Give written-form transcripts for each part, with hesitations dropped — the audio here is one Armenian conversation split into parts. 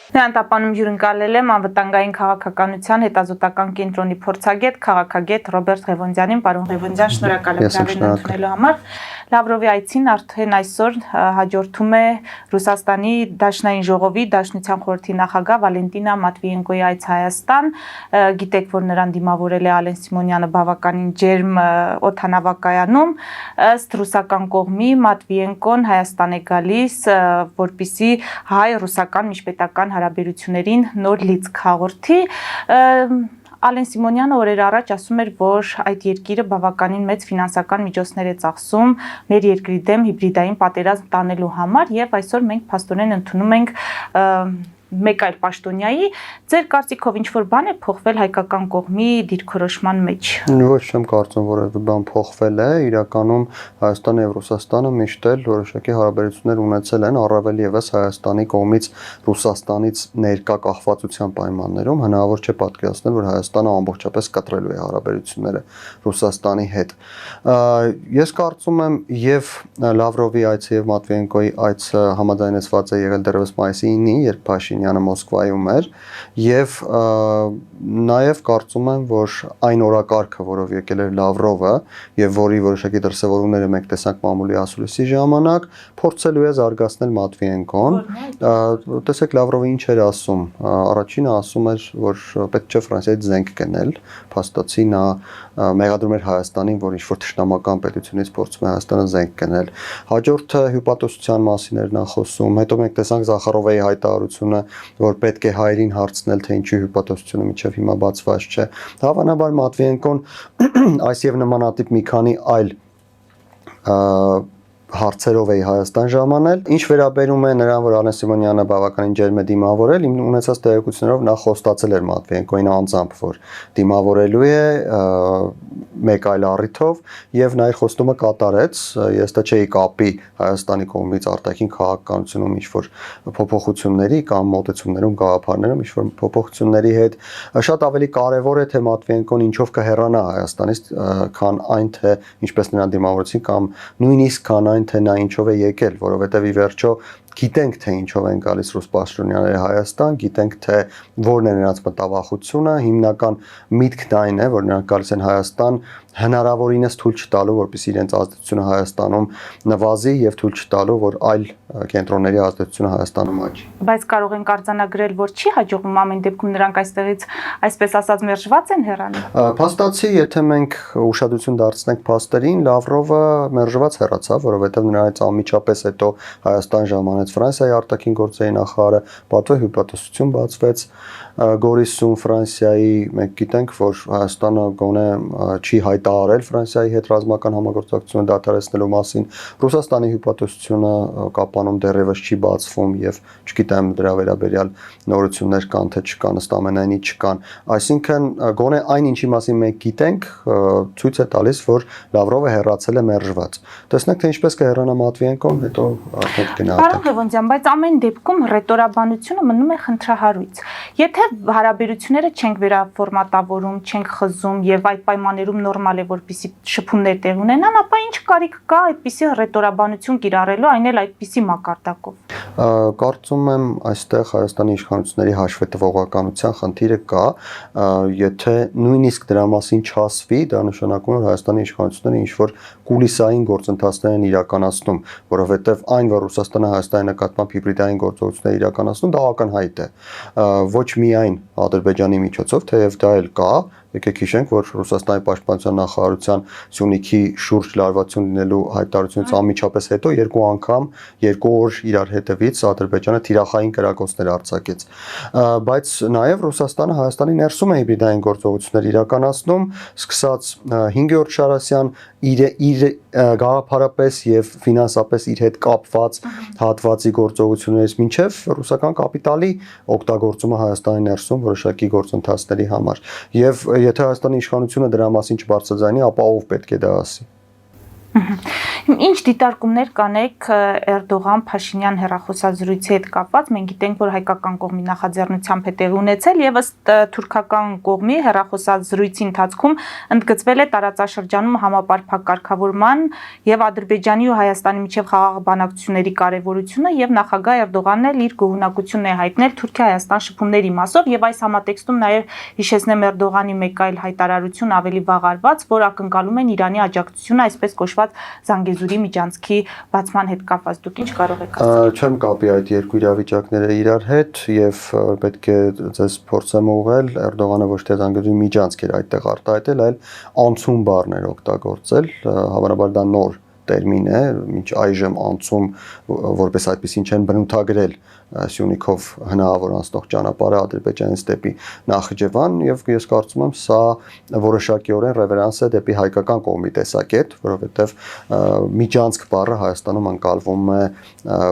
Նրան տապանում հյուրընկալել եմ անվտանգային քաղաքականության հետազոտական կենտրոնի փորձագետ, քաղաքագետ Ռոբերտ Ղևոնդյանին, պարոն Ղևոնդյան, շնորհակալ եմ հրավերն ընդունելու համար։ Լավրովի այցին արդեն այսօր հաջորդում է Ռուսաստանի Դաշնային ժողովի Դաշնության խորհրդի նախագահ Վալենտինա Մատվիենկոյի այց Հայաստան։ Գիտեք, որ նրան դիմավորել է Ալեն Սիմոնյանը բավականին ջերմ օդանավակայանում, ըստ ռուսական կողմի Մատվիենկոն Հայաստան է գալիս, որպեսզի հայ-ռուսական միջպետական հարաբերություններին նոր լիցք հաղորդի։ Ալեն Սիմոնյանը օրեր առաջ ասում էր, որ այդ երկիրը բավականին մեծ ֆինանսական միջոցներ է ծախսում մեր երկրի դեմ հիբրիդային պատերազմ տանելու համար, եւ այսօր մենք փաստորեն ընդունում ենք մեկ այլ պաշտոնյայի։ Ձեր կարծիքով ինչ-որ բան է փոխվել հայկական կողմի դիրքորոշման մեջ։ Ոչ չեմ կարծում, որ այդ բան փոխվել է, իրականում Հայաստանը եւ Ռուսաստանը միշտ էլ որոշակի հարաբերություններ ունեցել են, առավել եւս Հայաստանի կողմից Ռուսաստանից ներկա կախվածության պայմաններում հնարավոր չէ պատկերացնել, որ Հայաստանը ամբողջապես կտրելու է հարաբերությունները Ռուսաստանի հետ։ Ես կարծում եմ եւ Լավրովի այցը եւ Մատվիենկոյի այցը համաձայնեցված է եղել դեռևս մայիսի 9-ին, երբ Փաշինյանը Մոսկվայում էր, եւ նաեւ կարծում եմ, որ այն օրակարգը, որով եկել էր Լավրովը եւ որի որոշակի դրսեւորումները մենք տեսանք մամուլի ասուլիսի ժամանակ, փորձելու է զարգացնել Մատվիենկոն։ Տեսեք Լավրովը ինչ էր ասում։ Առաջինը ասում էր, որ պետք չէ Ֆրանսիայից զենք գնել, փաստացի նա մեղադրում էր Հայաստանին, որ ինչ-որ թշնամական պետությունից փորձում է Հայաստանը զենք գնել։ Հաջորդը հյուպատոսության մասին էր նա խոսում, հետո մենք տեսանք Զախարովայի հայտարարությունը, որ պետք է հայերին հարցնել, թե ինչի հյուպատոսությունը մինչև հիմա բացված չէ։ Հավանաբար Մատվիենկոն այս եւ նմանատիպ մի քանի այլ հարցերով է Հայաստան ժամանել։ Ինչ վերաբերում է նրան, որ Ալեն Սիմոնյանը բավականին ջերմ է դիմավորել, իմ ունեցած տեղեկություններով նա խոստացել էր Մատվիենկոին անձամբ, որ դիմավորելու է մեկ այլ առիթով եւ նա իր խոստումը կատարեց։ Ես դա չէի կապի Հայաստանի կողմից արտաքին քաղաքականությունում ինչ-որ փոփոխությունների կամ մոտեցումներում, գաղափարներում ինչ-որ փոփոխությունների հետ։ Շատ ավելի կարեւոր է, թե Մատվիենկոն ինչով կհեռանա Հայաստանից, քան այն, թե ինչպես նրան դիմավորեցին կամ նույնիսկ քան այն, թե նա ինչով է եկել, որովհետև ի վերջո գիտենք, թե ինչով են գալիս ռուս պաշտոնյաները Հայաստան, գիտենք, թե որն է նրանց մտավախությունը, հիմնական միտքն այն է, որ նրանք գալիս են Հայաստան հնարավորինս թույլ չտալու, որպեսզի իրենց ազդեցությունը Հայաստանում նվազի եւ թույլ չտալու, որ այլ կենտրոնների ազդեցությունը Հայաստանում աճի։ Բայց կարող ենք արձանագրել, որ չի հաջողվում ամեն դեպքում նրանք այստեղից, այսպես ասած, մերժված են հեռանում։ Փաստացի, եթե մենք ուշադրություն դարձնենք փաստերին, Լավրովը մերժված հեռացավ, որովհետեւ նրանից անմիջապես հետո Հայաստան ժամանեց Ֆրանսիայի արտաքին գործերի նախարարը, պատվո հյուպատոսություն բացվեց Գորիսում Ֆրանսիայի, մենք գիտենք, որ Հայաստանը գոնե չի հայտարարել Ֆրանսիայի հետ ռազմական համագործակցությունը դադարեցնելու մասին, Ռուսաստանի հյուպատոսությունը կապանում դեռևս չի բացվում եւ չգիտեմ դրա վերաբերյալ նորություններ կան թե չկան, ըստ ամենայնի չկան, այսինքն գոնե այն ինչի մասին մենք գիտենք ցույց է տալիս, որ Լավրովը հեռացել է մերժված։ Տեսնենք թե ինչպես կհեռանա Մատվիենկոն, հետո արդեն կգնահատենք։ Պարոն Ղևոնդյան, բայց ամեն դեպքում ռետորաբանությունը մնում է խնդրահարույց։ Եթե հարաբերությունները չենք վերաֆորմատավորում, չենք խզում եւ այդ պայմաններում նորմալ է, որպեսզի շփումներ տեղ ունենան, ապա ինչ կարիք կա այդպիսի ռետորաբանություն կիրառելու, այն էլ այդպիսի մակարդակով։ Կարծում եմ այստեղ Հայաստանի իշխանությունների հաշվետվողականության խնդիրը կա, եթե նույնիսկ դրա մասին չասվի, դա նշանակում է, որ Հայաստանի իշխանությունները ինչ-որ կուլիսային գործընթացներ են իրականացնում, որովհետև այն, որ Ռուսաստանը Հայաստանի նկատմամբ հիբրիդային գործողություններ իրականացնում, դա ակնհայտ է։ Ոչ միայն Ադրբեջանի միջոցով, թեև դա էլ կա, եկեք հիշենք, որ Ռուսաստանի պաշտպանության նախարարության Սյունիքի շուրջ լարվածություն լինելու հայտարարությունից անմիջապես հետո երկու անգամ, 2 օր իրար հետևից Ադրբեջանը թիրախային կրակոցներ արձակեց։ Բայց նաև Ռուսաստանը Հայաստանի ներսում է հիբրիդային գործողություններ իրականացնում, սկսած 5-րդ Շարասյան իր գաղափարապես եւ ֆինանսապես իր հետ կապված հատվածի գործողություններից մինչեւ ռուսական կապիտալի օգտագործումը Հայաստանի ներսում որոշակի գործընթացների համար։ Եվ եթե Հայաստանի իշխանությունը դրա մասին չբարձրաձայնի, ապա ով պետք է դա ասի։ Ինչ դիտարկումներ կանեք Էրդողան-Փաշինյան հեռախոսազրույցի հետ կապված, մենք գիտենք, որ հայկական կողմի նախաձեռնությամբ է տեղի ունեցել եւ ըստ թուրքական կողմի հեռախոսազրույցի ընթացքում ընդգծվել է տարածաշրջանում համապարփակ կարգավորման եւ Ադրբեջանի ու Հայաստանի միջև խաղաղ բանակցությունների կարեւորությունը եւ նախագահ Էրդողանն էլ իր գոհունակությունն է հայտնել Թուրքիա-Հայաստան շփումների մասով եւ այս համատեքստում նաեւ հիշեցնեմ Էրդողանի մեկ այլ հայտարարություն ավելի վաղ արված, որ ակնկալում են Իրանի աջակցությունը այսպես կոչված Զանգեզուրի միջանցքի բացման հետ կապված դուք ինչ կարող եք ասել։ Չեմ կապի այդ երկու իրավիճակները իրար հետ եւ պետք է ձեզ փորձեմ ուղղել Էրդողանը ոչ թե Զանգեզուրի միջանցք էր այդտեղ արտահայտել, այլ անցում բառներ օգտագործել, հավանաբար դա նոր տերմին է, մինչ այժմ անցում որպես այդպեսին չեն բնութագրել Սյունիքով հնարավոր անցնող ճանապարհը Ադրբեջանից դեպի Նախիջևան եւ ես կարծում եմ սա որոշակիորեն ռևերանս է դեպի հայկական կողմի տեսակետ, որովհետեւ միջանցք բառը Հայաստանում անցալվում է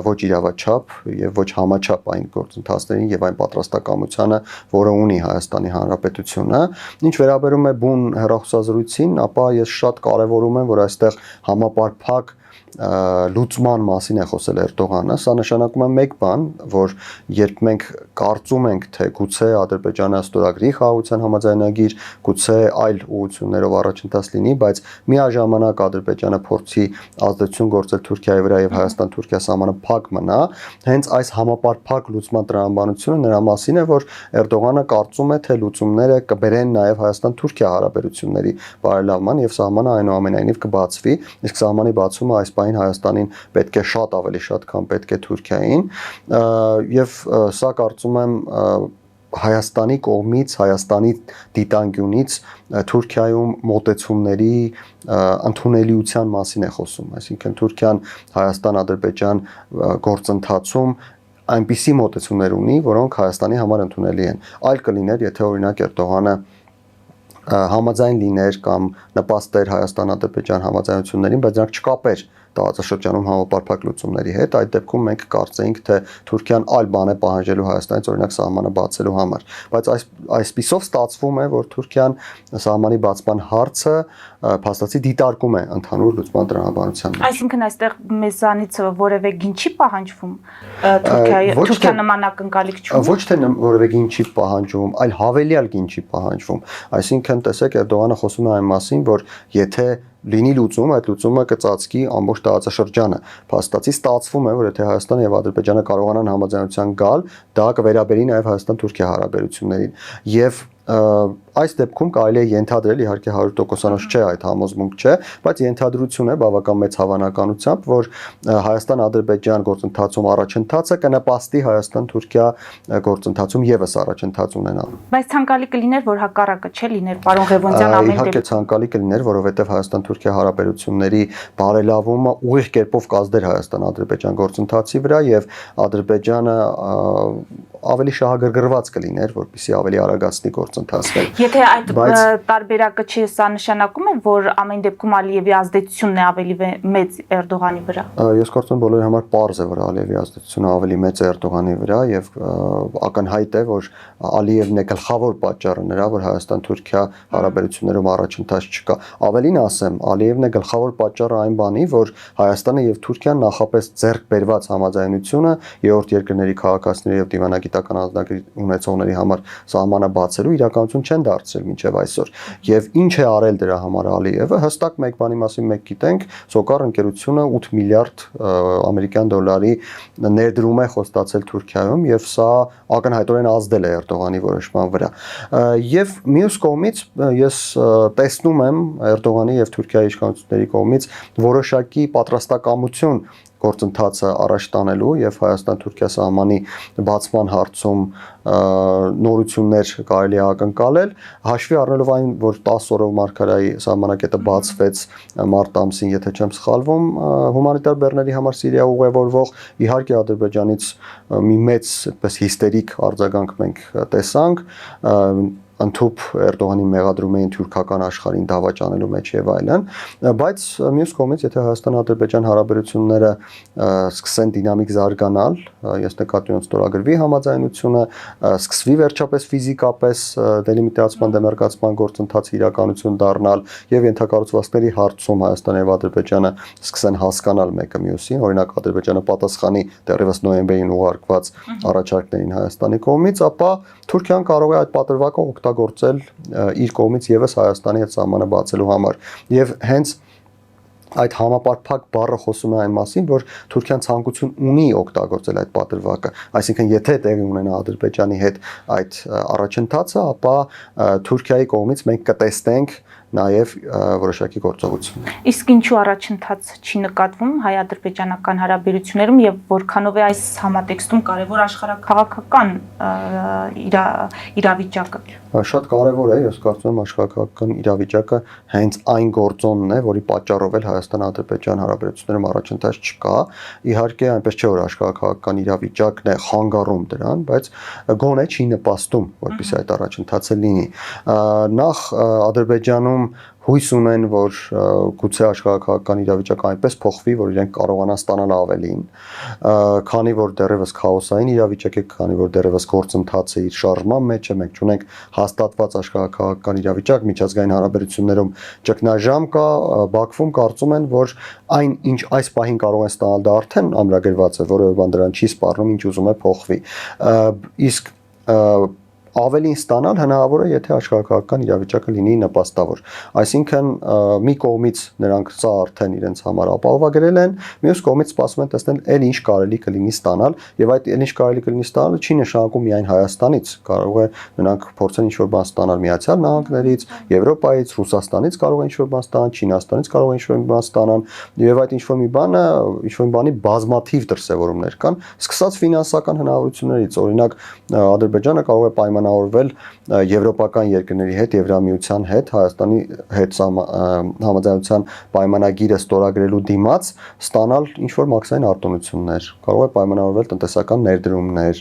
ոչ իրավաչափ եւ ոչ համաչափ այն գործընթացներին եւ այն պատրաստակամությանը, որը ունի Հայաստանի Հանրապետությունը։ Ինչ վերաբերում է բուն հեռախոսազրույցին, ապա ես շատ կարեւորում եմ, որ այստեղ համապարփակ լուծման մասին է խոսել Էրդողանը, սա նշանակում է մեկ բան, որ երբ մենք կարծում ենք, թե գուցե Ադրբեջանը ստորագրի խաղաղության համաձայնագիր, գուցե այլ ուղղություններով առաջընթաց լինի, բայց միաժամանակ Ադրբեջանը փորձի ազդեցություն գործել Թուրքիայի վրա եւ Հայաստան-Թուրքիա սահմանը փակ մնա, հենց այս համապարփակ լուծման տրամաբանությունը նրա մասին է, որ Էրդողանը կարծում է, թե լուծումները կբերեն նաեւ Հայաստան-Թուրքիա հարաբերությունների բարելավման եւ սահմանը այնուամենայնիվ կբացվի, իսկ սահմանի բացումը այս բային Հայաստանին պետք է շատ ավելի շատ, քան պետք է Թուրքիային եւ սա կարծում եմ Հայաստանի կողմից, Հայաստանի դիտանկյունից Թուրքիայում մոտեցումների ընդունելիության մասին է խոսում, այսինքն Թուրքիան Հայաստան-Ադրբեջան գործընթացում այնպիսի մոտեցումներ ունի, որոնք Հայաստանի համար ընդունելի են։ Այլ կլիներ, եթե օրինակ Էրդողանը համաձայն լիներ կամ նպաստեր Հայաստան-Ադրբեջան համաձայնություններին, բայց նրանք չկապեր տարածաշրջանում համապարփակ լուծումների հետ, այդ դեպքում մենք կարծեինք, թե Թուրքիան այլ բան է պահանջելու Հայաստանից, օրինակ սահմանը բացելու համար, բայց այսպիսով ստացվում է, որ Թուրքիան սահմանի բացման հարցը փաստացի դիտարկում է ընդհանուր լուծման տրամաբանության մեջ։ Այսինքն այստեղ մեզանից որևէ գին չի պահանջվում Թուրքիա նման ակնկալիք չունի։ Ոչ թե որևէ գին չի պահանջվում, այլ հավելյալ գին չի պահանջվում։ Այսինքն տեսեք Էրդողանը խոսում է այն մասին, որ եթե լինի լուծում, այդ լուծումը կծածկի ամբողջ տարածաշրջանը։ Փաստացի ստացվում է, որ եթե Հայաստանը եւ Ադրբեջանը կարողանան համաձայնության գալ, դա կվերաբերի նաեւ Հայաստան-Թուրքիա հարաբերություններին։ Եվ այս դեպքում կարելի է ենթադրել, իհարկե 100%-անոց չէ այդ համոզմունք չէ, բայց ենթադրություն է բավական մեծ հավանականությամբ, որ Հայաստան-Ադրբեջան գործընթացում առաջընթացը կնպաստի Հայաստան-Թուրքիա գործընթացում եւս առաջընթաց ունենալու։ Բայց ցանկալի կլիներ, որ հակառակը չէ լիներ, պարոն Ղևոնդյան, ամեն իհարկե ցանկալի կլիներ, որովհետեւ Հայաստան-Թուրքիա հարաբերությունների բարելավումը ուղիղ կերպով կազդեր Հայաստան-Ադրբեջան գործընթացի վրա եւ Ադրբեջանը ավելի շահագրգռված կլիներ, որպեսզի ավելի արագացնի գործընթացը։ Եթե այդ տարբերակը չի, սա նշանակում է, որ ամեն դեպքում Ալիևի ազդեցությունն է ավելի մեծ Էրդողանի վրա։ Ես կարծում եմ բոլորի համար պարզ է, որ Ալիևի ազդեցությունը ավելի մեծ է Էրդողանի վրա եւ ակնհայտ է, որ Ալիևն է գլխավոր պատճառը նրա, որ Հայաստան-Թուրքիա հարաբերություններում առաջընթաց չկա։ Ավելին ասեմ, Ալիևն է գլխավոր պատճառը այն բանի, որ Հայաստանը եւ Թուրքիան նախապես ձեռք բերված համաձայնությունը երրորդ երկրների քաղաքացիների եւ դիվանագիտական անձնագրի ունեցողների համար սահմանը բացելու իրականություն չեն դարձրել մինչև այսօր։ Եվ ինչ է արել դրա համար Ալիևը, հստակ մեկ բանի մասին մենք գիտենք, Սոկար ընկերությունը 8 միլիարդ ամերիկյան դոլարի ներդրում է խոստացել Թուրքիայում եւ սա ակնհայտորեն ազդել է Էրդողանի որոշման վրա։ Եվ մյուս կողմից ես տեսնում եմ Էրդողանի եւ Թուրքիայի իշխանությունների կողմից որոշակի պատրաստակամություն գործընթացը առաջ տանելու եւ Հայաստան-Թուրքիա սահմանի բացման հարցում նորություններ կարելի է ակնկալել, հաշվի առնելով այն, որ 10 օրով Մարգարայի սահմանակետը բացվեց մարտ ամսին, եթե չեմ սխալվում, հումանիտար բեռների համար Սիրիա ուղևորվող իհարկե Ադրբեջանից մի մեծ այդպես հիստերիկ արձագանք մենք տեսանք, ընդհուպ Էրդողանի մեղադրում էին թուրքական աշխարհին դավաճանելու մեջ եւ այլն, բայց մյուս կողմից եթե Հայաստան-Ադրբեջան հարաբերությունները սկսեն դինամիկ զարգանալ, ես նկատի ունեմ ստորագրվի համաձայնությունը, սկսվի վերջապես ֆիզիկապես դելիմիտացման դեմարկացման գործընթացը իրականություն դառնալ եւ ենթակառուցվածքների հարցում Հայաստանը եւ Ադրբեջանը սկսեն հասկանալ մեկը մյուսին, օրինակ Ադրբեջանը պատասխանի դեռևս նոյեմբերին ուղարկված առաջարկներին Հայաստանի կողմից, ապա Թուրքիան կարող է այդ պատրվակը օգտագործել իր կողմից եւս Հայաստանի հետ սահմանը բացելու համար եւ հենց այդ համապարփակ բառը խոսում է այն մասին, որ Թուրքիան ցանկություն ունի օգտագործել այդ պատրվակը, այսինքն եթե տեղի ունենա Ադրբեջանի հետ այդ առաջընթացը, ապա Թուրքիայի կողմից մենք կտեսնենք նաև որոշակի գործողություն։ Իսկ ինչու առաջընթաց չի նկատվում հայ-ադրբեջանական հարաբերություններում եւ որքանով է այս համատեքստում կարեւոր աշխարհաքաղաքական իրավիճակը։ Շատ կարևոր է, ես կարծում եմ աշխարհաքաղաքական իրավիճակը հենց այն գործոնն է, որի պատճառով էլ Հայաստան-Ադրբեջան հարաբերություններում առաջընթաց չկա։ Իհարկե, այնպես չէ, որ աշխարհաքաղաքական իրավիճակն է խանգարում դրան, բայց գոնե չի նպաստում, որպեսզի այդ առաջընթացը լինի։ Նախ Ադրբեջանում հույս ունեն, որ գուցե աշխարհաքաղաքական իրավիճակը այնպես փոխվի, որ իրենք կարողանան ստանալ ավելին, քանի որ դեռևս քաոսային իրավիճակ է, քանի որ դեռևս գործընթացը իր շարժման մեջ է, մենք ունենք հաստատված աշխարհաքաղաքական իրավիճակ, միջազգային հարաբերություններում ճգնաժամ կա, Բաքվում կարծում են, որ այն ինչ այս պահին կարող են ստանալ, դա արդեն ամրագրված է, որևէ բան դրան չի սպառնում, ինչ ուզում է փոխվի։ Իսկ ավելին ստանալ հնարավոր է, եթե աշխարհաքաղաքական իրավիճակը լինի նպաստավոր։ Այսինքն մի կողմից նրանք սա արդեն իրենց համար ապահովագրել են, մյուս կողմից սպասում են տեսնել էլ ինչ կարելի կլինի ստանալ, եւ այդ էլ ինչ կարելի կլինի ստանալը չի նշանակում միայն Հայաստանից, կարող է նրանք փորձեն ինչ-որ բան ստանալ Միացյալ Նահանգներից, Եվրոպայից, Ռուսաստանից կարող է ինչ-որ բան ստանալ, Չինաստանից կարող է ինչ-որ բան ստանալ, եւ այդ ինչ-որ մի բանը, ինչ-որ բանի բազմաթիվ դրսեւորումներ կան, սկսած ֆինանսական հնարավորություններից, օրինակ Ադրբեջանը կարող է պայմանավորվել եվրոպական երկրների հետ, Եվրամիության հետ, Հայաստանի հետ համաձայնության պայմանագիրը ստորագրելու դիմաց ստանալ ինչ-որ մաքսային արտոնություններ, կարող է պայմանավորվել տնտեսական ներդրումներ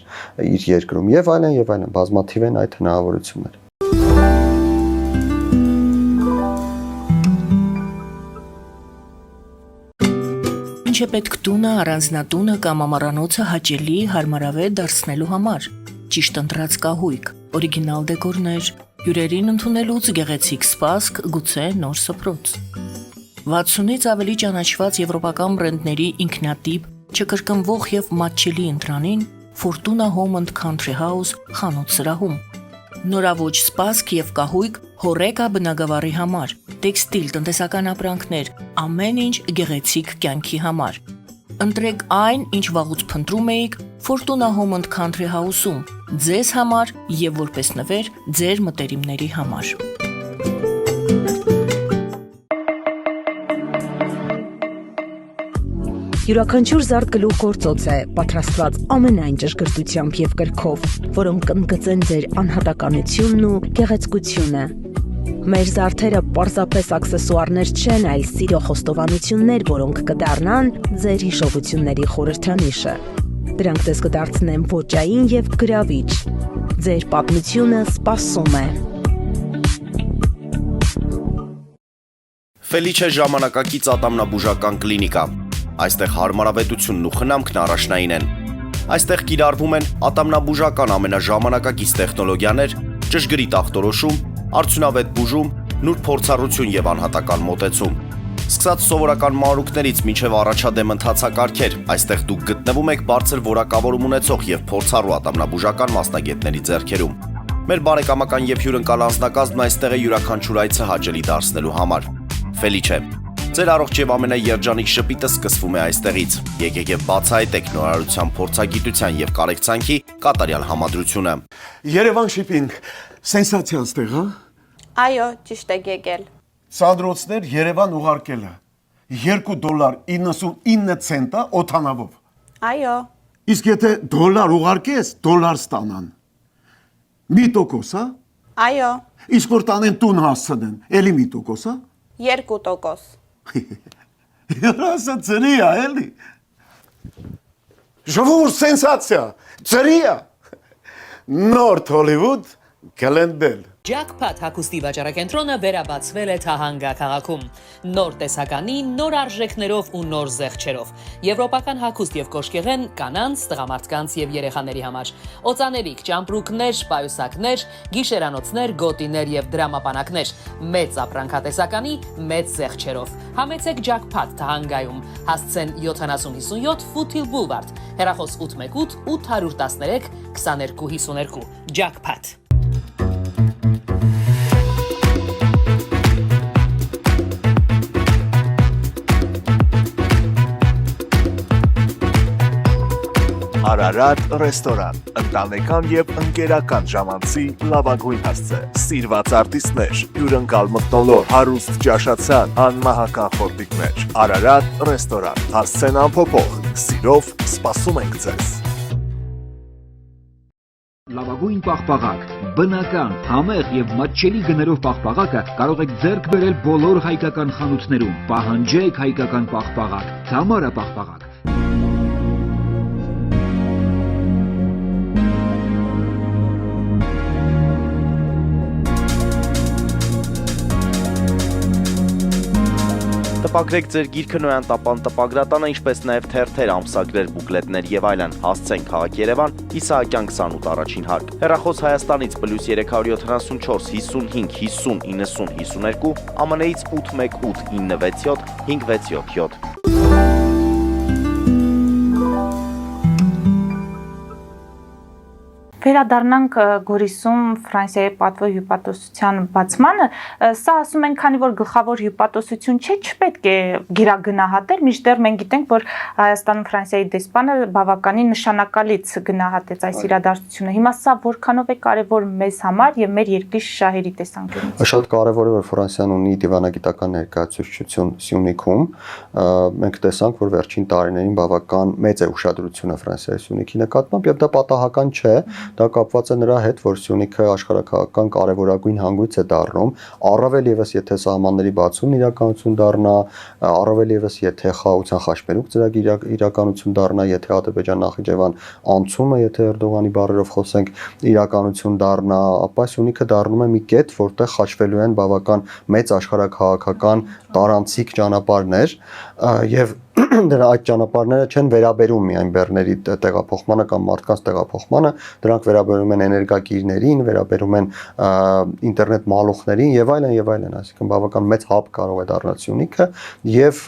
իր երկրում եւ այլն, բազմաթիվ են այդ հնարավորությունները։ Ինչ է պետք տունը, առանձնատունը կամ ամառանոցը հաճելի, հարմարավետ դարձնելու համար։ Ճիշտ ընտրած կահույք, օրիգինալ դեկորներ, հյուրերին ընդունելուց գեղեցիկ սպասք, գուցե նոր սփռոց։ 60-ից ավելի ճանաչված եվրոպական բրենդների ինքնատիպ, չկրկնվող եւ մատչելի ընտրանին Fortuna Home and Country House խանութ սրահում։ Նորավոճ սպասք եւ կահույք հորեկա բնագավառի համար, տեքստիլ, տնտեսական ապրանքներ, ամեն ինչ գեղեցիկ կյանքի համար։ Ընտրեք այն, ինչ վաղուց փնտրում էիք Fortuna Home and Country House-ում, ձեզ համար եւ որպես նվեր ձեր մտերիմների համար։ Յուրաքանչյուր զարդ գլուխ գործոց է, պատրաստված ամենայն ճշգրտությամբ եւ կրքով, որոնք կընդգծեն ձեր անհատականությունն ու գեղեցկությունը։ Մեր զարդերը պարզապես աքսեսուարներ չեն, այլ սիրո խոստովանություններ, որոնք կդառնան ձեր հիշողությունների խորհրդանիշը։ Դրանք ձեզ կդարձնեն ոճային եւ գրավիչ։ Ձեր պատմությունը սպասում է։ Ֆելիչե ժամանակակից ատամնաբուժական կլինիկա։ Այստեղ հարմարավետությունն ու խնամքն առաջնային են։ Այստեղ կիրառվում են ատամնաբուժական ամենաժամանակակից տեխնոլոգիաներ, ճշգրիտ ախտորոշում, արդյունավետ բուժում, նուրբ փորձառություն եւ անհատական մոտեցում։ Սկսած սովորական մանրուքներից մինչև առաջադեմ ընթացակարգեր, այստեղ դուք գտնվում եք բարձր որակավորում ունեցող եւ փորձառու ատամնաբուժական մասնագետների ձեռքերում։ Մեր բարեկամական եւ հյուրընկալ անձնակազմն այստեղ է յուրաքանչյուր այցը հաճելի դարձնելու համար։ Ֆելիչե, ձեր առողջ եւ ամենաերջանիկ շպիտը սկսվում է այստեղից։ Եկեք եւ բացահայտեք նորարարության փորձագիտության եւ կարեկցանքի կատարյալ համադրությունը։ Երևան շիփինգ, սենսացիալ ստեղ, հա։ Այո, ճիշտ եք եկել։ Սանդրոցներ Երևան ուղարկելը $2.99 օթանավով։ Այո, Իսկ եթե դոլար ուղարկես, դոլար ստանան։ 1%, հա։ այո, Իսկ որ տանեն տուն հասցնեն, էլի 1%, հա։ 2%։ Երասը ծրի է, էլի։ Ժողովուրդ սենսացիա, ծրի է։ Նորդ Հոլիվուդ, Գլենդել։ Jackpot հագուստի վաճառակենտրոնը վերաբացվել է Թահանգա քաղաքում։ Նոր տեսականի, նոր արժեքներով ու նոր զեղչերով։ Եվրոպական հագուստ եւ կոշկեղեն կանանց, տղամարդկանց եւ երեխաների համար։ Օծանելիք, ճամպրուկներ, պայուսակներ, գիշերանոցներ, գոտիներ եւ դրամապանակներ։ Մեծ ապրանքատեսականի, մեծ զեղչերով։ Համեցեք Jackpot Թահանգայում։ Հասցեն 7057 Foothill Boulevard։ Հեռախոս 818 813 2252։ Jackpot։ Արարատ ռեստորան, ընտանեկան եւ ընկերական ժամանցի լավագույն հասցե, սիրված արտիստներ, հյուրընկալ մթնոլորտ, հարուստ ճաշացան, անմահական խորտիկներ, Արարատ ռեստորան, հասցեն անփոփոխ, սիրով սպասում ենք ձեզ։ Լավագույն պաղպաղակ, բնական, համեղ եւ մատչելի գներով պաղպաղակը կարող եք ձեռք բերել բոլոր հայկական խանութներում։ Պահանջեք հայկական պաղպաղակ, Թամարա պաղպաղակ։ Տպագրեք ձեր գիրքը Նոյան տապան տպագրատանը, ինչպես նաև թերթեր, ամսագրեր, բուկլետներ եւ այլն։ Հասցեն քաղաք Երևան, Իսահակյան 28 առաջին հարկ։ Հեռախոս Հայաստանից +374 55 50 90 52, ԱՄՆ-ից 818 967 567 Վերադառնանք Գորիսում Ֆրանսիայի պատվո հյուպատոսության բացմանը, սա ասում են, քանի որ գլխավոր հյուպատոսություն չէ, չպետք է գիրագնահատել, մինչդեռ մենք գիտենք, որ Հայաստանում Ֆրանսիայի դեսպանը բավականին նշանակալից գնահատեց այս իրադարձությունը։ Հիմա սա որքանով է կարևոր մեզ համար եւ մեր երկրի շահերի տեսանկյունից։ Շատ կարևոր է, որ Ֆրանսիան ունի դիվանագիտական ներկայացուցչություն Սյունիքում։ Մենք տեսանք, որ վերջին տարիներին բավական մեծ է ուշադրությունը Ֆրանսիայի Սյունիքի նկատմամբ եւ դա պատահական չէ։ Դա կապված է նրա հետ, որ Սյունիքը աշխարհակահաղական կարևորագույն հանգույց է դառնում, առավել եւս եթե սահմանների բացումն իրականություն դառնա, առավել եւս եթե խաղաղության խաչմերուկ ծրագիր իրականություն դառնա, եթե Ադրբեջան-Նախիջևան անցումը, եթե Էրդողանի բառերով խոսենք, իրականություն դառնա, ապա Սյունիքը դառնում է մի կետ, որտեղ խաչվելու են բավական մեծ աշխարհակահաղական տարանցիկ ճանապարհներ եւ դրա այդ ճանապարհները չեն վերաբերում միայն բեռների տեղափոխմանը կամ մարդկանց տեղափոխմանը, դրանք վերաբերում են էներգակիրներին, վերաբերում են ինտերնետ մալուխներին եւ այլն, այսինքն բավական մեծ հաբ կարող է դառնալ Սյունիքը եւ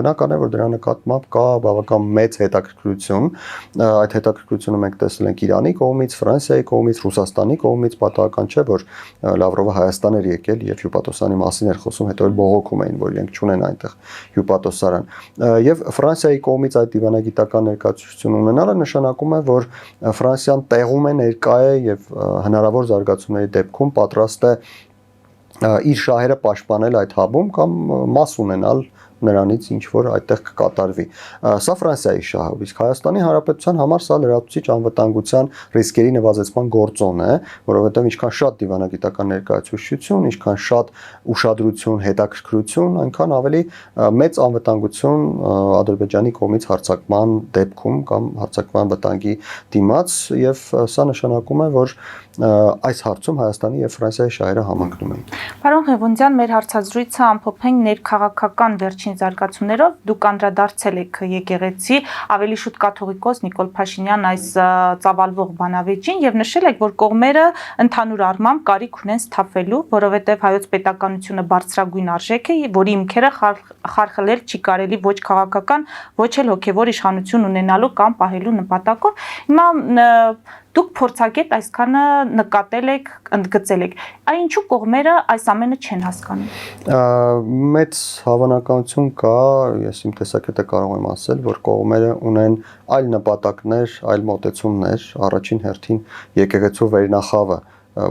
բնական է, որ դրա նկատմամբ կա բավական մեծ հետաքրքրություն, այդ հետաքրքրությունը մենք տեսել ենք Իրանի կողմից, Ֆրանսիայի կողմից, Ռուսաստանի կողմից, պատահական չէ, որ Լավրովը Հայաստան էր եկել եւ հյուպատոսանի մասին էր խոսում, հետո էլ բողոքում էին, որ իրենք չունեն այնտեղ հյուպատոսարան։ Եվ Ֆրանսիայի կողմից այդ դիվանագիտական ներկայացուցիչություն ունենալը նշանակում է, որ Ֆրանսիան տեղում է, ներկա է եւ հնարավոր զարգացումների դեպքում պատրաստ է իր շահերը պաշտպանել այդ հաբում կամ մաս ունենալ նրանից ինչ որ այդտեղ կկատարվի։ Սա Ֆրանսիայի շահը, իսկ Հայաստանի Հանրապետության համար սա լրացուցիչ անվտանգության ռիսկերի նվազեցման գործոն է, որովհետև ինչքան շատ դիվանագիտական ներկայացուցչություն, ինչքան շատ ուշադրություն, հետաքրքրություն, այնքան ավելի մեծ անվտանգություն Ադրբեջանի կողմից հարձակման դեպքում կամ հարձակման վտանգի դիմաց, եւ սա նշանակում է, որ այս հարցում Հայաստանի եւ Ֆրանսիայի շահերը համընկնում են։ Պարոն Ղևոնդյան, մեր հարցազրույցը ամփոփենք ներքաղաքական վերջին զարգացումներով, դուք անդրադարձել եք եկեղեցի ավելի շուտ կաթողիկոս Նիկոլ Փաշինյան այս ծավալվող բանավեճին եւ նշել եք, որ կողմերը ընդհանուր առմամբ կարիք ունեն սթափվելու, որովհետեւ հայոց պետականությունը բարձրագույն արժեք է, որի հիմքերը խարխլել չի կարելի ոչ քաղաքական, ոչ էլ հոգեվոր իշխանություն ունենալու կամ պահելու նպատակով։ Հիմա դուք փորձագետ այսքանը նկատել եք, ընդգծել եք։ Այ ինչու կողմերը այս ամենը չեն հասկանում։ Մեծ հավանականություն կա, ես իմ տեսակետը կարող եմ ասել, որ կողմերը ունեն այլ նպատակներ, այլ մոտեցումներ, առաջին հերթին եկեղեցու վերնախավը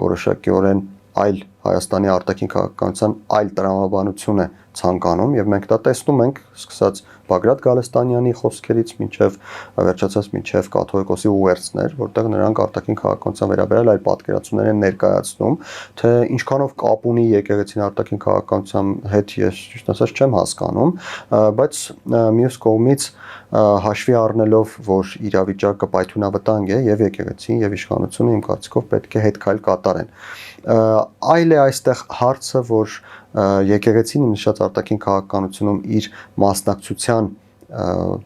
որոշակիորեն այլ Հայաստանի արտաքին քաղաքականության այլ տրամաբանություն է ցանկանում եւ մենք դա տեսնում ենք, սկսած Բագրատ Գալստանյանի խոսքերից մինչև վերջացած մինչև կաթողիկոսի ուղերձներ, որտեղ նրանք արտաքին քաղաքականության վերաբերյալ այլ պատկերացումներ են ներկայացնում, թե ինչքանով կապ ունի եկեղեցին արտաքին քաղաքականության հետ, ես ճիշտ ասած չեմ հասկանում, բայց մյուս կողմից հաշվի առնելով, որ իրավիճակը պայթյունավտանգ է եւ եկեղեցին եւ իշխանությունը իմ կարծիքով պետք է հետ քայլ կատարեն։ Այլ է այստեղ հարցը, որ եկեղեցին նշած արտաքին քաղաքականությունում իր մասնակցության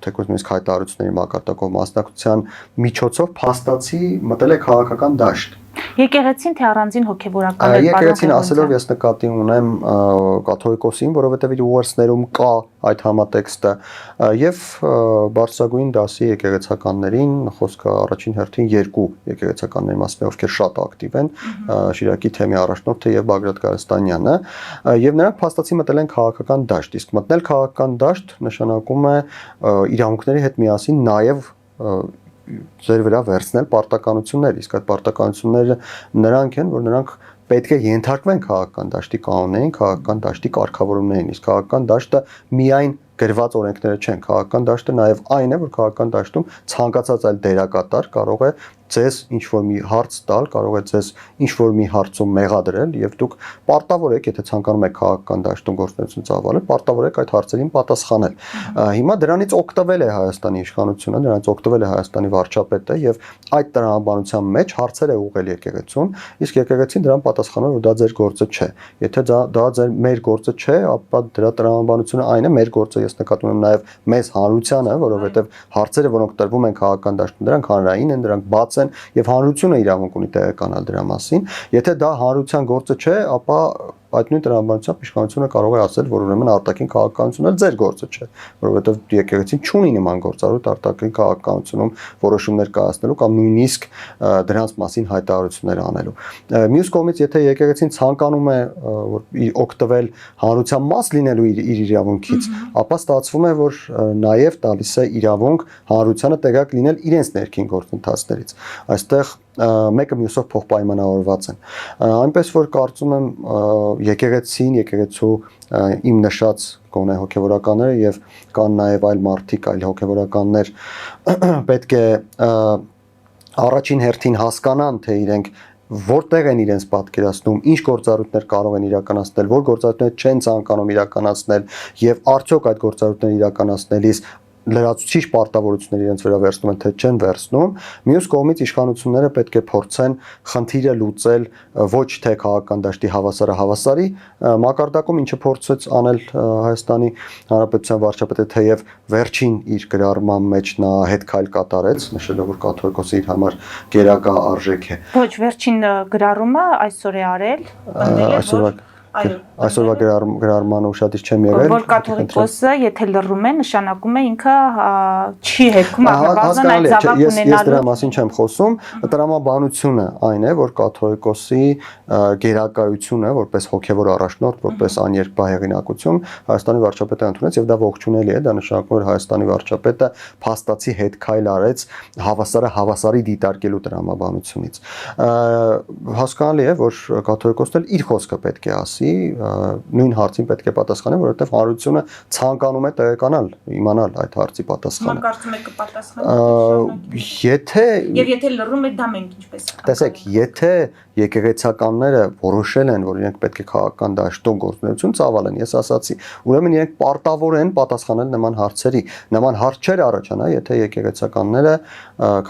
թեկուզ նույնիսկ հայտարարությունների մակարդակով մասնակցության միջոցով փաստացի մտել է քաղաքական դաշտ։ Եկեղեցին թե առանձին հոգևորական էր Եկեղեցին ասելով ես նկատի ունեմ կաթողիկոսին, որովհետև իր ուղերձներում կա այդ համատեքստը եւ բարձրագույն դասի եկեղեցականներին, խոսքը առաջին հերթին երկու եկեղեցականների մասին, ովքեր շատ ակտիվ են, Շիրակի թեմի առաջնորդը եւ Բագրատ Գալստանյանը, եւ նրանք փաստացի մտել են քաղաքական դաշտ, իսկ մտնել քաղաքական դաշտ նշանակում է իրավունքների հետ միասին նաեւ ձեր վրա վերցնել պարտականություններ, իսկ այդ պարտականությունները նրանք են, որ նրանք պետք է ենթարկվեն քաղաքական դաշտի կանոններին, քաղաքական դաշտի կարգավորումներին, իսկ քաղաքական դաշտը միայն գրված օրենքները չեն, քաղաքական դաշտը նաև այն է, որ քաղաքական դաշտում ցանկացած այլ դերակատար կարող է ձեզ ինչ-որ մի հարց տալ, կարող է ձեզ ինչ-որ մի հարցում մեղադրել եւ դուք պարտավոր եք, եթե ցանկանում եք քաղաքական դաշտում գործունեություն ծավալել, պարտավոր եք այդ հարցերին պատասխանել։ Հիմա դրանից օգտվել է Հայաստանի իշխանությունը, դրանից օգտվել է Հայաստանի վարչապետը եւ այդ տրամաբանության մեջ հարցեր է ուղղել եկեղեցուն, իսկ եկեղեցին դրան պատասխանում է, որ դա ձեր գործը չէ։ Եթե դա մեր գործը չէ, ապա դրա տրամաբանությունը այն է, մեր գործը ես նկատում եմ նաև մեզ հանրությանը, որովհետև հարցերը, որոնք տրվում են քաղաքական դաշտում, դրանք հանրային են, դրանք բաց են եւ հանրությունը իրավունք ունի տեղեկանալ դրա մասին։ Եթե դա հանրության գործը չէ, ապա այդ նույն տրամաբանությամբ իշխանությունը կարող է ասել, որ ուրեմն արտաքին քաղաքականությունը ձեր գործը չէ, որովհետև եկեղեցին չունի նման գործառույթ արտաքին քաղաքականությունում որոշումներ կայացնելու կամ նույնիսկ դրանց մասին հայտարարություններ անելու։ Մյուս կողմից, եթե եկեղեցին ցանկանում է օգտվել հանրության մաս լինելու իր իրավունքից, ապա ստացվում է, որ նաև տալիս է իրավունք հանրությանը տեղյակ լինել իրենց ներքին գործընթացներից։ Այստեղ մեկը մյուսով փոխպայմանավորված են։ Այնպես որ կարծում եմ եկեղեցին, եկեղեցու իմ նշած գոնե հոգևորականները եւ կան նաեւ այլ մարդիկ, այլ հոգևորականներ պետք է առաջին հերթին հասկանան, թե իրենք որտեղ են իրենց պատկերացնում, ինչ գործառույթներ կարող են իրականացնել, որ գործառույթներ չեն ցանկանում իրականացնել եւ արդյոք այդ գործառույթները իրականացնելիս լրացուցիչ պարտավորություններ իրենց վրա վերցնում են, թե չեն վերցնում։ Մյուս կողմից իշխանությունները պետք է փորձեն խնդիրը լուծել ոչ թե քաղաքական դաշտի հավասարի մակարդակում, ինչը փորձեց անել Հայաստանի Հանրապետության վարչապետը, թեև վերջին իր գրառման մեջ նա հետ քայլ կատարեց, նշելով, որ կաթողիկոսը իր համար գերակա արժեք է։ Ոչ, վերջին գրառումը այսօր է արել, Այսօրվա գրառմանը ուշադիր չեմ եղել։ Որ կաթողիկոսը, եթե լռում է, նշանակում է ինքը չի հերքում առնվազն այդ զավակ ունենալու։ Ես դրա մասին չեմ խոսում, տրամաբանությունը այն է, որ կաթողիկոսի գերակայությունը, որպես հոգևոր առաջնորդ, որպես աներկբա հեղինակություն Հայաստանի վարչապետը ընդունեց եւ դա ողջունելի է, դա նշանակում է, որ Հայաստանի վարչապետը փաստացի հետ քայլ արեց հավասարի դիտարկելու տրամաբանությունից։ Հասկանալի է, որ կաթողիկոսն էլ իր խոսքը պետք է ասի, նույն հարցին պետք է պատասխանել, որովհետև հանրությունը ցանկանում է տեղեկանալ, իմանալ այդ հարցի պատասխանը։ Կարծում եք կպատասխանի։ Եթե լռում է, դա մենք ինչպես։ Տեսեք, եթե եկեղեցականները որոշել են, որ իրենք պետք է քաղաքական դաշտում գործունեություն ծավալեն, ես ասացի, ուրեմն իրենք պարտավոր են պատասխանել նման հարցերի։ Նման հարց չէր առաջանա, եթե եկեղեցականները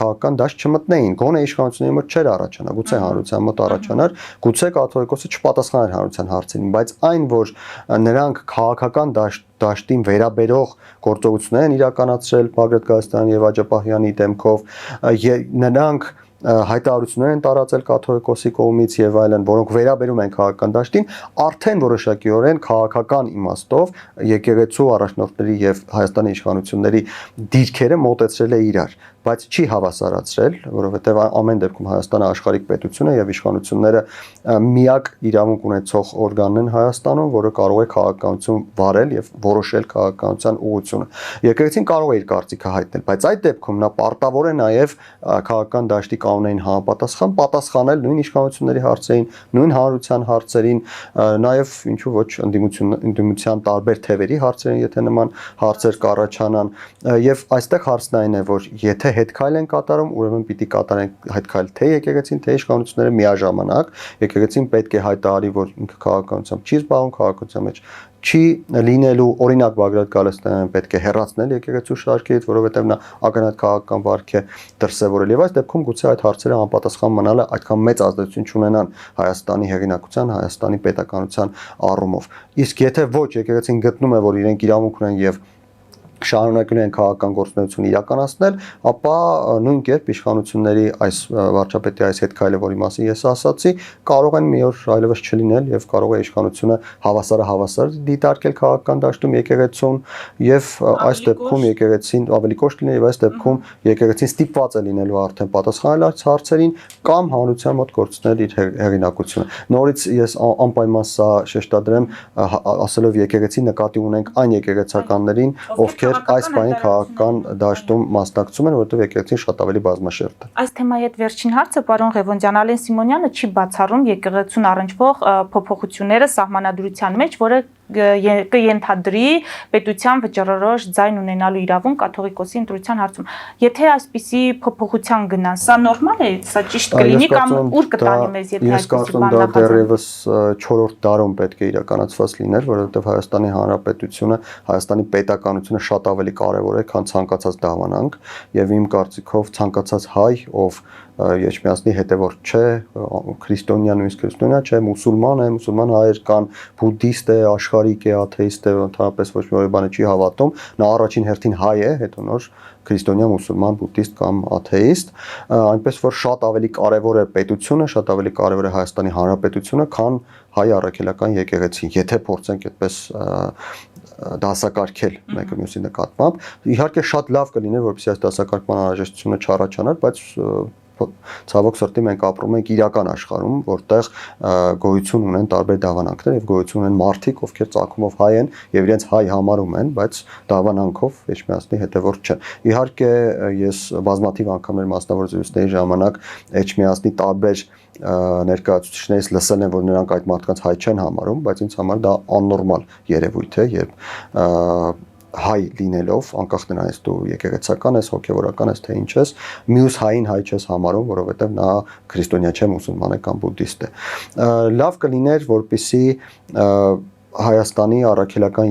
քաղաքական դաշտ չմտնեին, գոնե իշխանությունների մոտ չէր առաջանա, գուցե հանրության մոտ առաջանար, գուցե կաթողիկոսը չպատասխաներ հանրության հարցերին, բայց այն, որ նրանք քաղաքական դաշտին վերաբերող գործողություններ են իրականացրել Բագրատ Գալստյանի եւ Աջապահյանի դեմքով, նրանք հայտարարություններ են տարածել կաթողիկոսի կողմից եւ այլն, որոնք վերաբերում են քաղաքական դաշտին, արդեն որոշակիորեն քաղաքական իմաստով եկեղեցու առաջնորդների եւ Հայաստանի իշխանությունների դիրքերը մոտեցրել է իրար։ բայց չի հավասարացրել, որովհետև ամեն դեպքում Հայաստանը աշխարհիկ պետություն է եւ իշխանությունները միակ իրավունք ունեցող օրգանն են Հայաստանում, որը կարող է քաղաքականություն վարել եւ որոշել քաղաքականության ուղղությունը։ Եկեղեցին կարող է իր կարծիքը հայտնել, բայց այդ դեպքում նա պարտավոր է նաեւ քաղաքական դաշտի կանոնային համապատասխան պատասխանել նույն իշխանությունների հարցերին, նույն հանրության հարցերին, նաեւ ինչու ոչ ընդդիմության տարբեր թևերի հարցերին, եթե նման հարցեր կառաջանան, եւ այստեղ հարցն այն է, որ եթե հետքայլ են կատարում, ուրեմն պիտի կատարեն հետքայլ թե եկեղեցին, թե իշխանությունները միաժամանակ, եկեղեցին պետք է հայտարարի, որ ինքը քաղաքականությամբ չի զբաղվում, քաղաքականության մեջ չի լինելու, օրինակ Բագրատ Գալստյանն պետք է հեռացնել եկեղեցու շարքից, որովհետև նա ակնհայտ քաղաքական վարք է դրսևորել եւ այս դեպքում գուցե այդ հարցերը անպատասխան մնալը այդքան մեծ ազդեցություն չունենան Հայաստանի հեղինակության, Հայաստանի պետականության առումով։ Իսկ եթե ոչ եկեղեցին գտնում է, որ իրենք իրավունք ունեն եւ շարունակում են քաղաքական գործունեություն իրականացնել, ապա նույն կերպ իշխանությունների այս վարչապետի այս հետքայլը, որի մասին ես ասացի, կարող են մի օր այլևս չլինել եւ կարող է իշխանությունը հավասար դիտարկել քաղաքական դաշտում եկեղեցուն եւ այս դեպքում եկեղեցին ավելի կոշտ լինի եւ այս դեպքում եկեղեցին ստիպված է լինելու արդեն պատասխանել այս հարցերին կամ հանրության մոտ գործնել իր հեղինակությունը։ Նորից ես անպայման սա շեշտադրեմ, ասելով եկեղեցի նկատի ունենք այն եկեղեցականներին, ովքեր այս բանի քաղաքական դաշտում մասնակցում են, որովհետև եկեղեցին շատ ավելի բազմաշերտ է։ Այս թեմայի հետ վերջին հարցը պարոն Ղևոնդյան, Ալեն Սիմոնյանը չի բացառում եկեղեցուն առնչվող փոփոխությունները սահմանադրության մեջ, որը կենթադրի պետության վճռորոշ ձայն ունենալու իրավունք կաթողիկոսի ընտրության հարցում։ Եթե այսպիսի փոփոխության գնան, սա նորմալ է, սա ճիշտ կլինի կամ ուր կտանի մեզ, եթե այսպիսի բան նախաձեռնվի։ Ես կարծում դա դեռևս 4-րդ դարում պետք է իրականացված լիներ, որովհետև Հայաստանի Հանրապետությունը, Հայաստանի պետականությունը շատ ավելի կարևոր է, քան ցանկացած դավանանք, եւ իմ կարծիքով ցանկացած հայ, ով Երջմիածնի հետևորդ չէ, քրիստոնյա նույնիսկ քրիստոնյա չէ, մուսուլման է, մուսուլման հայեր կան, բուդդիստ է, աշխարհիկ է, աթեիստ է, ընդհանրապես ոչ մի բանի չի հավատում, նա առաջին հերթին հայ է, հետո նոր քրիստոնյա, մուսուլման, բուդդիստ կամ աթեիստ, այնպես որ շատ ավելի կարևոր է պետությունը, շատ ավելի կարևոր է Հայաստանի Հանրապետությունը, քան հայ առաքելական եկեղեցին, եթե փորձենք այդպես դասակարգել մեկը մյուսի նկատմամբ։ Իհարկե շատ լավ կլիներ, որպեսզի այս դասակարգման անհրաժեշտությունը չառաջանար, բայց ցավոք սրտի մենք ապրում ենք իրական աշխարհում, որտեղ գոյություն ունեն տարբեր դավանանքներ եւ գոյություն ունեն մարդիկ, ովքեր ծագումով հայ են եւ իրենց հայ համարում են, բայց դավանանքով Էջմիածնի հետևորդ չեն։ Իհարկե ես բազմաթիվ անգամներ մասնավոր զրույցների ժամանակ Էջմիածնի տարբեր ներկայացուցիչներից լսել եմ, որ նրանք այդ մարդկանց հայ չեն համարում, բայց ինձ համար դա աննորմալ երևույթ է, երբ հայ լինելով, անկախ նրանից դու եկեղեցական ես, հոգևորական ես, թե ինչ ես, մյուս հային հայ չես համարում, որովհետև նա քրիստոնյա չէ, մուսուլման է կամ բուդդիստ է։ Լավ կլիներ, որպեսզի Հայաստանի առաքելական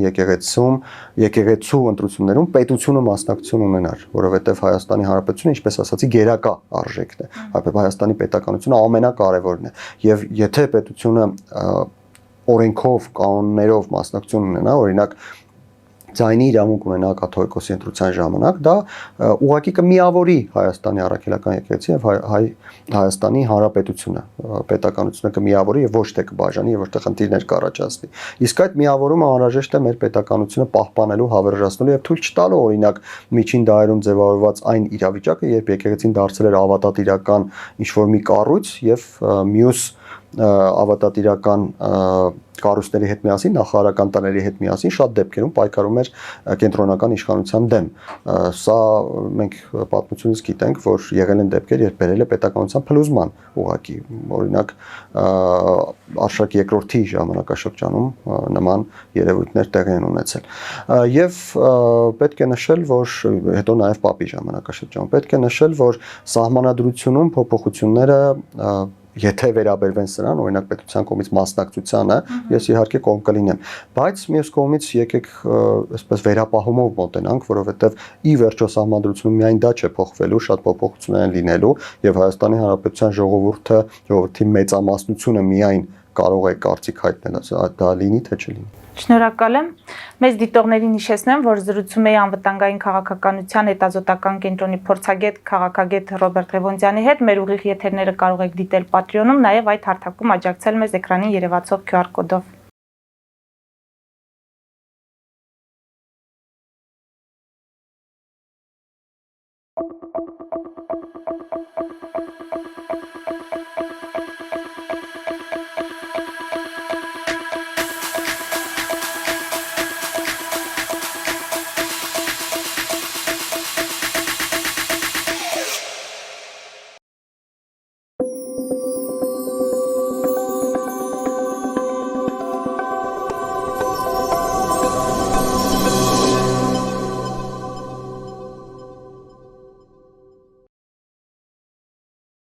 եկեղեցու ընտրություններում պետությունը մասնակցություն ունենար, որովհետև Հայաստանի Հանրապետությունը, ինչպես ասացի, գերակա արժեքն է, Հայաստանի պետականությունը ամենակարևորն է, եւ եթե պետությունը օրենքով, կանոններով մասնակցություն ունենա, օրինակ ձայնի իրավունք ունենա կաթողիկոսի ընտրության ժամանակ, դա ուղղակի կմիավորի Հայաստանի առաքելական եկեղեցին եւ Հայաստանի Հանրապետությունը, պետականությունը կմիավորի եւ ոչ թե կբաժանի եւ ոչ թե խնդիրներ կառաջացնի։ Իսկ այդ միավորումը անհրաժեշտ է մեր պետականությունը պահպանելու, հավերժացնելու եւ թույլ չտալու օրինակ միջին դարերում ձևավորված այն իրավիճակը, երբ եկեղեցին դարձել էր ավատատիրական ինչ-որ մի կառույց եւ մյուս ավատատիրական կառույցների հետ միասին, նախարարական տների հետ միասին շատ դեպքերում պայքարում էր կենտրոնական իշխանության դեմ։ Սա մենք պատմությունից գիտենք, որ եղել են դեպքեր, երբ բերել է պետականության փլուզման ուղղակի, օրինակ Արշակ II-ի ժամանակաշրջանում նման երևույթներ տեղի են ունեցել։ Եվ պետք է նշել, որ հետո նաև Պապի ժամանակաշրջանում պետք է նշել, որ սահմանադրությունում փոփոխությունները եթե վերաբերվեն սրան, օրինակ պետության կողմից մասնակցությանը, ես իհարկե կողմ կլինեմ, բայց մյուս կողմից եկեք այսպես վերապահումով մոտենանք, որովհետև ի վերջո սահմանադրությունը միայն դա չէ փոխվելու, շատ փոփոխություններ են լինելու եւ Հայաստանի Հանրապետության ժողովրդի մեծամասնությունը միայն կարող է կարծիք հայտնել, դա լինի թե չլինի։ Շնորհակալ եմ։ Մեծ դիտողներին հիշեցնեմ, որ զրուցում էի անվտանգային քաղաքականության հետազոտական կենտրոնի փորձագետ քաղաքագետ Ռոբերտ Ղևոնդյանի հետ։ Մեր ուղիղ եթերները կարող եք դիտել Patreon-ում, նաև այդ հարթակում աջակցել մեզ էկրանին երևացող QR կոդով։